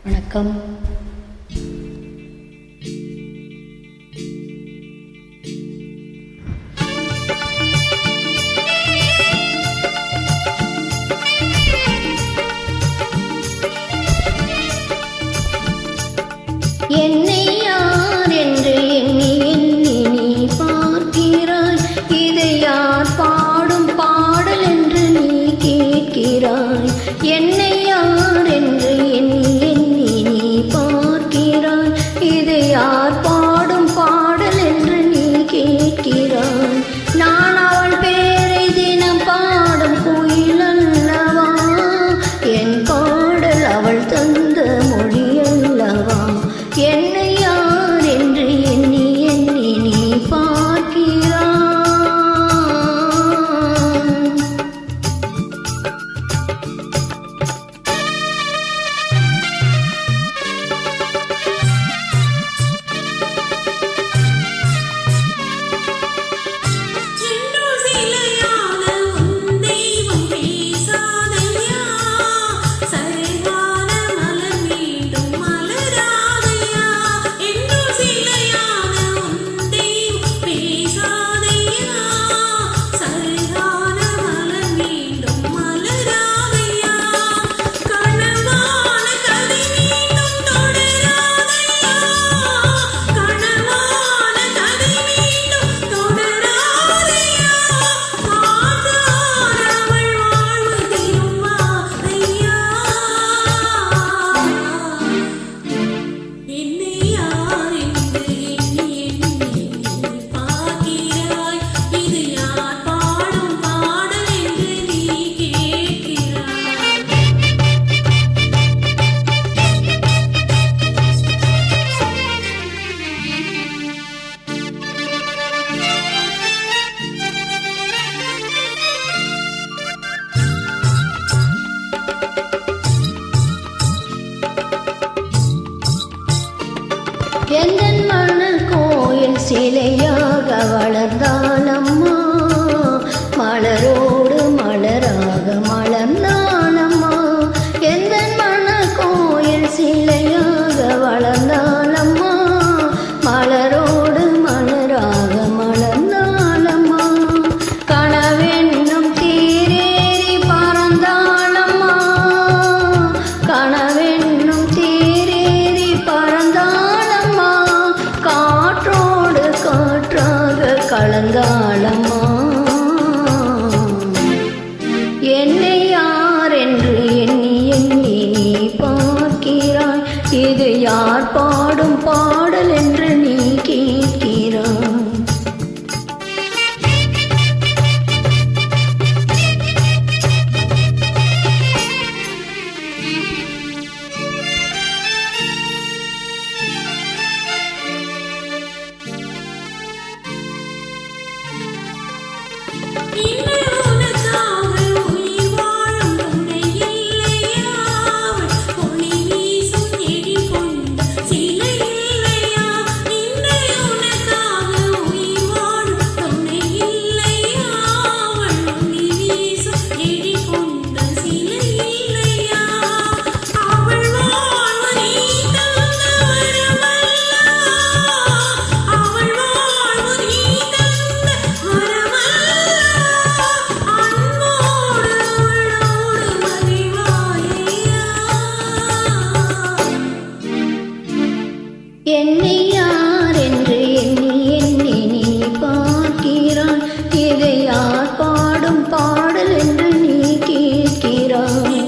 வணக்கம். என்னை யார் என்று எண்ணி எண்ணி நீ பார்க்கிறாய். இதை யார் பாடும் பாடல் என்று நீ கேட்கிறாய். என்னை யார் என்று எண்ணி எண்ணி நீ பார்க்கிறாய். இதை யார் பாடும் பாடல் என்று நீ கேட்கிறாய். நான் அவள் பேரை தினம் பாடும் குயில் அல்லவா? என் பாடல் அவள் தந்த மொழி அல்லவா? என்னை யார் என்று எண்ணி எண்ணி நீ பார்க்கிறாய். எந்தன் மணல் கோயில் சிலையாக வளர்ந்தாலம்மா, மலரோடு மலராக மலர்ந்தாலம்மா. எந்தன் மணல் கோயில் சிலையாக வளர்ந்தாலம்மா, மலரோடு மலராக மலர்ந்தாலம்மா. கனவென்னும் தீரேறி பறந்தாலம்மா, கனவென்னும் தீரேறி பறந்தாலம்மா. காற்றோடு காற்றாக கலந்தாலம்மா. என்னை யார் என்று எண்ணி எண்ணி நீ பார்க்கிறாய். இது யார் பாடும் பாடல் என்று நீ கேட்கிறாய். என்னை யார் என்று எண்ணி எண்ணி நீ பார்க்கிறாய். இதை யார் பாடும் பாடல் என்று நீ கேட்கிறாய்.